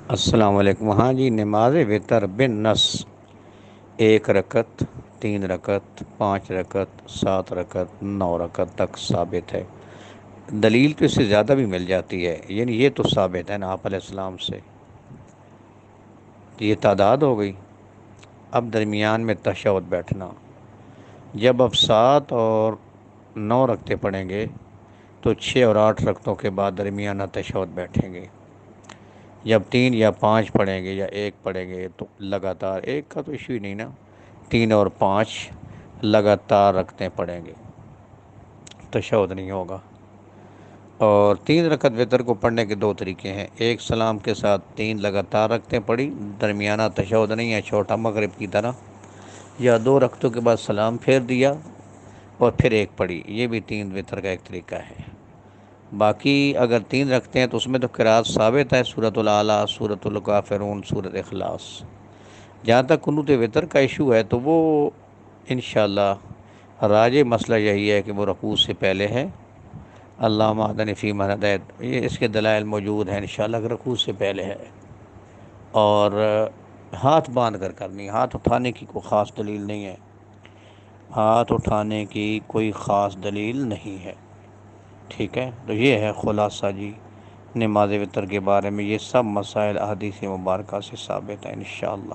السلام علیکم۔ ہاں جی، نماز وتر بن نص 1 رکعت، 3 رکعت، 5 رکعت، 7 رکعت، 9 رکعت تک ثابت ہے۔ دلیل تو اس سے زیادہ بھی مل جاتی ہے، یعنی یہ تو ثابت ہے نا آپ علیہ السلام سے، یہ تعداد ہو گئی۔ اب درمیان میں تشہد بیٹھنا، جب اب 7 اور 9 رکعتیں پڑھیں گے تو 6 اور 8 رکعتوں کے بعد درمیانہ تشہد بیٹھیں گے۔ جب 3 یا 5 پڑھیں گے یا 1 پڑھیں گے تو لگاتار، ایک کا تو ایشو ہی نہیں نا، 3 اور 5 لگاتار رکعتیں پڑھیں گے، تشہد نہیں ہوگا۔ اور 3 رکعت وتر کو پڑھنے کے 2 طریقے ہیں، ایک سلام کے ساتھ 3 لگاتار رکعتیں پڑھی، درمیانہ تشہد نہیں ہے چھوٹا مغرب کی طرح، یا 2 رکعتوں کے بعد سلام پھیر دیا اور پھر 1 پڑھی، یہ بھی 3 وتر کا ایک طریقہ ہے۔ باقی اگر 3 رکھتے ہیں تو اس میں تو قرات ثابت ہے، سورۃ الاعلیٰ، سورۃ الکافرون، سورۃ اخلاص۔ جہاں تک قنوت وتر کا ایشو ہے تو وہ انشاءاللہ راجح مسئلہ یہی ہے کہ وہ رکوع سے پہلے ہے، اللہم اہدنی فیمن ہدیت، یہ اس کے دلائل موجود ہیں انشاءاللہ کہ رکوع سے پہلے ہے، اور ہاتھ باندھ کر کرنی، ہاتھ اٹھانے کی کوئی خاص دلیل نہیں ہے، ہاتھ اٹھانے کی کوئی خاص دلیل نہیں ہے۔ ٹھیک ہے، تو یہ ہے خلاصہ جی نماز وتر کے بارے میں، یہ سب مسائل احادیث مبارکہ سے ثابت ہیں انشاءاللہ۔